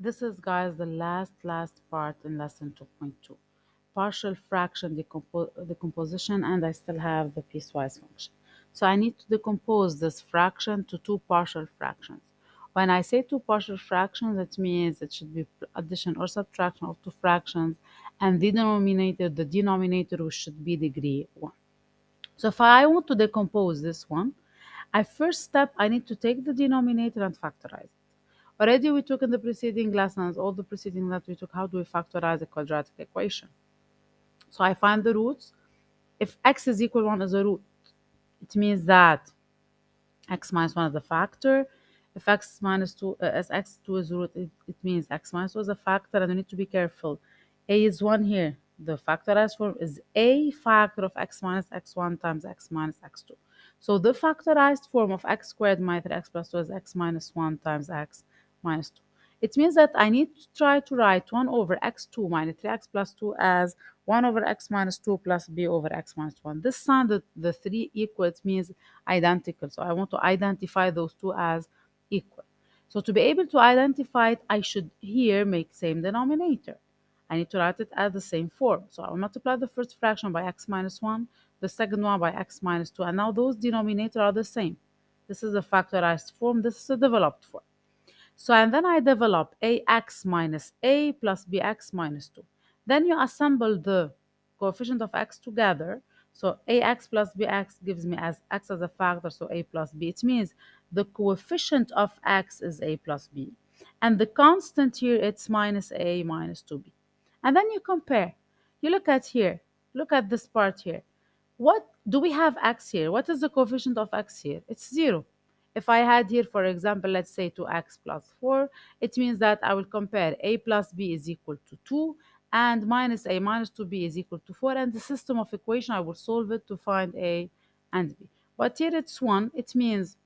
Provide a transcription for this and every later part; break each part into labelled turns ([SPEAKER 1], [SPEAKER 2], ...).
[SPEAKER 1] This is, guys, the last part in lesson 2.2. Partial fraction decomposition, and I still have the piecewise function. So I need to decompose this fraction to two partial fractions. When I say two partial fractions, it means it should be addition or subtraction of two fractions, and the denominator should be degree 1. So if I want to decompose this one, first step, I need to take the denominator and factorize it. Already we took in the preceding lessons, all the preceding that we took, how do we factorize a quadratic equation? So I find the roots. If x is equal 1 is a root, it means that x minus 1 is a factor. If x minus 2, as x2 is a root, it means x minus 2 is a factor, and you need to be careful. A is 1 here. The factorized form is a factor of x minus x1 times x minus x2. So the factorized form of x squared minus 3x plus 2 is x minus 1 times x minus 2. It means that I need to try to write 1 over x2 minus 3x plus 2 as 1 over x minus 2 plus b over x minus 1. This sign, the 3 equals, means identical. So I want to identify those two as equal. So to be able to identify it, I should here make same denominator. I need to write it as the same form. So I will multiply the first fraction by x minus 1, the second one by x minus 2, and now those denominators are the same. This is the factorized form, this is a developed form. So, and then I develop ax minus a plus bx minus 2. Then you assemble the coefficient of x together. So ax plus bx gives me as x as a factor, so a plus b. It means the coefficient of x is a plus b. And the constant here, it's minus a minus 2b. And then you compare. You look at here. Look at this part here. What do we have x here? What is the coefficient of x here? It's 0. If I had here, for example, let's say 2x plus 4, it means that I will compare a plus b is equal to 2 and minus a minus 2b is equal to 4. And the system of equation, I will solve it to find a and b. But here it's 1. It means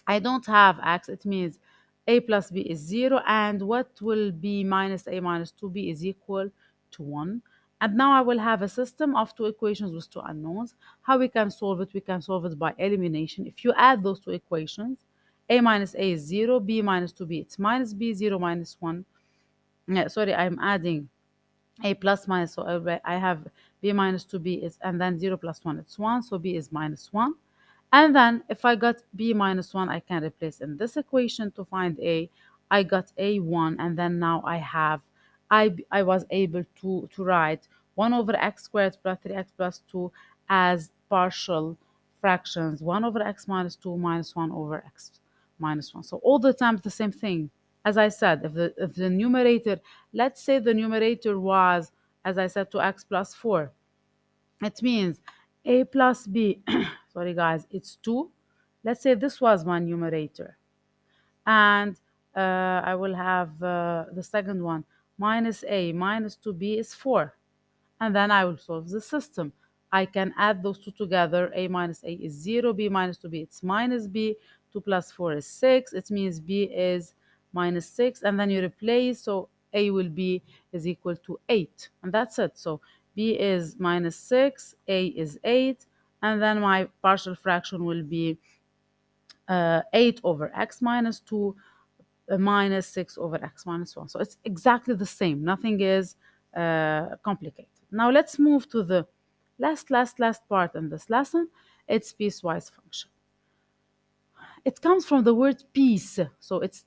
[SPEAKER 1] I don't have x. It means a plus b is 0. And what will be minus a minus 2b is equal to 1. And now I will have a system of two equations with two unknowns. How we can solve it? We can solve it by elimination. If you add those two equations, a minus a is 0, b minus 2b, it's minus b, 0 minus 1. Yeah, sorry, I'm adding a plus minus, so I have b minus 2b is, and then 0 plus 1, it's 1, so b is minus 1. And then if I got b minus 1, I can replace in this equation to find a. I got a1, and then now I was able to write 1 over x squared plus 3x plus 2 as partial fractions, 1 over x minus 2 minus 1 over x minus 1. So all the time the same thing. As I said, if the numerator, let's say the numerator was, as I said, 2x plus 4, it means a plus b, sorry guys, it's 2. Let's say this was my numerator. And I will have the second one, minus a minus 2b is 4. And then I will solve the system. I can add those two together. A minus a is 0, b minus 2b, it's minus b. 2 plus 4 is 6. It means b is minus 6. And then you replace, so a will be is equal to 8. And that's it. So b is minus 6, a is 8. And then my partial fraction will be 8 over x minus 2 minus 6 over x minus 1. So it's exactly the same. Nothing is complicated. Now let's move to the last part in this lesson. It's piecewise function. It comes from the word piece. So it's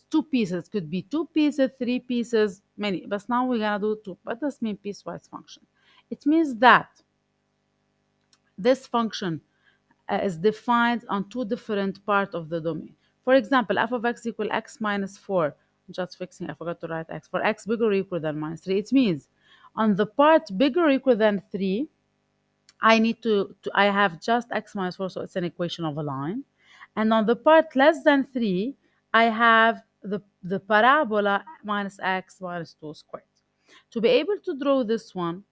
[SPEAKER 1] two pieces. It could be two pieces, three pieces, many. But now we're going to do two. What does mean piecewise function? It means that this function is defined on two different parts of the domain. For example, f of x equal x minus 4. I'm just fixing, I forgot to write x. For x bigger or equal than minus 3, it means on the part bigger or equal than 3, I need I have just x minus 4, so it's an equation of a line. And on the part less than 3, I have the parabola minus x minus 2 squared. To be able to draw this one,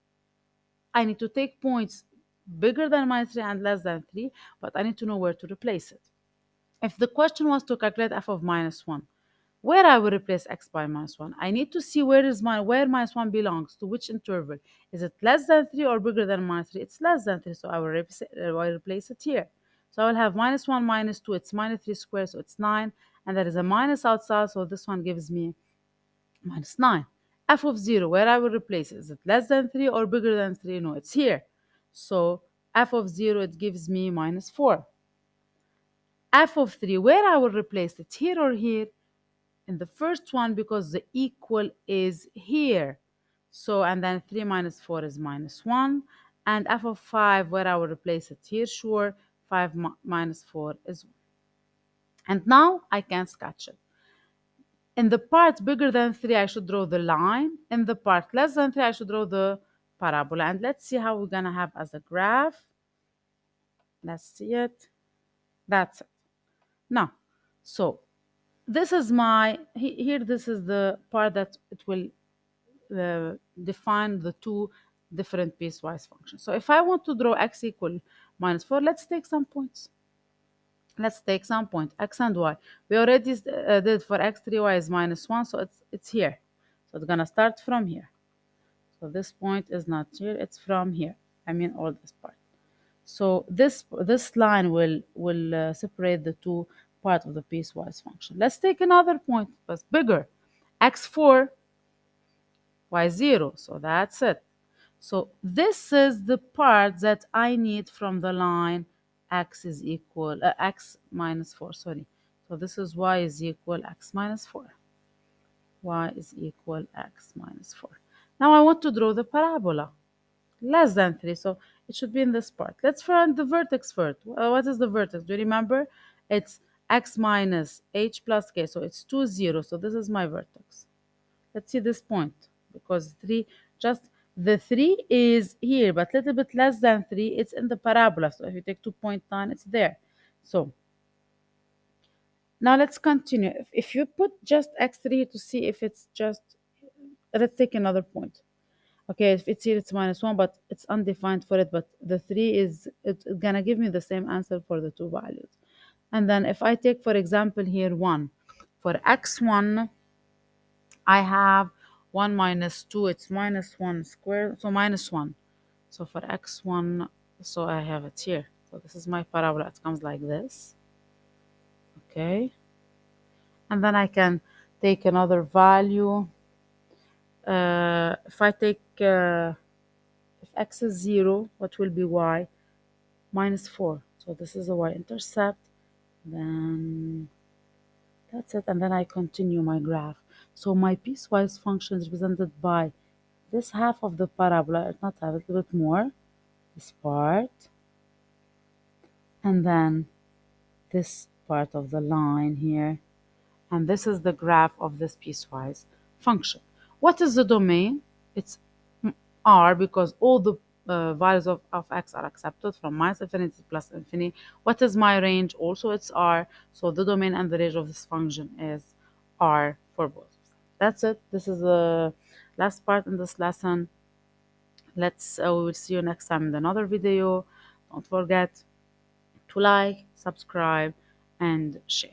[SPEAKER 1] I need to take points bigger than minus 3 and less than 3, but I need to know where to replace it. If the question was to calculate f of minus 1, where I will replace x by minus 1, I need to see where minus 1 belongs, to which interval. Is it less than 3 or bigger than minus 3? It's less than 3, so I will replace it here. So I will have minus 1 minus 2, it's minus 3 squared, so it's 9, and there is a minus outside, so this one gives me minus 9. F of 0, where I will replace it. Is it less than 3 or bigger than 3? No, it's here. So f of 0, it gives me minus 4. F of 3, where I will replace it, here or here? In the first one, because the equal is here. So, and then 3 minus 4 is minus 1. And f of 5, where I will replace it here, sure, 5 minus 4 is 1. And now I can sketch it. In the part bigger than 3, I should draw the line. In the part less than 3, I should draw the parabola. And let's see how we're going to have as a graph. Let's see it. That's it. Now, so this is my, here this is the part that it will define the two different piecewise functions. So if I want to draw x equal minus 4, let's take some points. Let's take some point, x and y. We already did for x3, y is minus 1, so it's here. So it's going to start from here. So this point is not here, it's from here. I mean all this part. So this line will separate the two parts of the piecewise function. Let's take another point, but bigger. x4, y0. So that's it. So this is the part that I need from the line x is equal x minus 4. Sorry. So this is y is equal x minus 4. Y is equal x minus 4. Now I want to draw the parabola less than 3. So it should be in this part. Let's find the vertex first. What is the vertex? Do you remember? It's x minus h plus k. So it's 2, 0. So this is my vertex. Let's see this point, because 3, just the 3 is here, but a little bit less than 3. It's in the parabola. So if you take 2.9, it's there. So now let's continue. If you put just x3 to see if it's just, let's take another point. Okay, if it's here, it's minus 1, but it's undefined for it. But the 3 is, it's going to give me the same answer for the two values. And then if I take, for example, here 1. For x1, I have 1 minus 2. It's minus 1 squared, so minus 1. So for x1, so I have it here. So this is my parabola. It comes like this. Okay. And then I can take another value. If I take, if x is 0, what will be y? Minus 4. So this is a y-intercept. Then that's it. And then I continue my graph. So my piecewise function is represented by this half of the parabola, not half, a little bit more, this part, and then this part of the line here. And this is the graph of this piecewise function. What is the domain? It's R, because all the values of x are accepted from minus infinity to plus infinity. What is my range? Also it's R. So the domain and the range of this function is R for both. That's it. This is the last part in this lesson. We will see you next time in another video. Don't forget to like, subscribe, and share.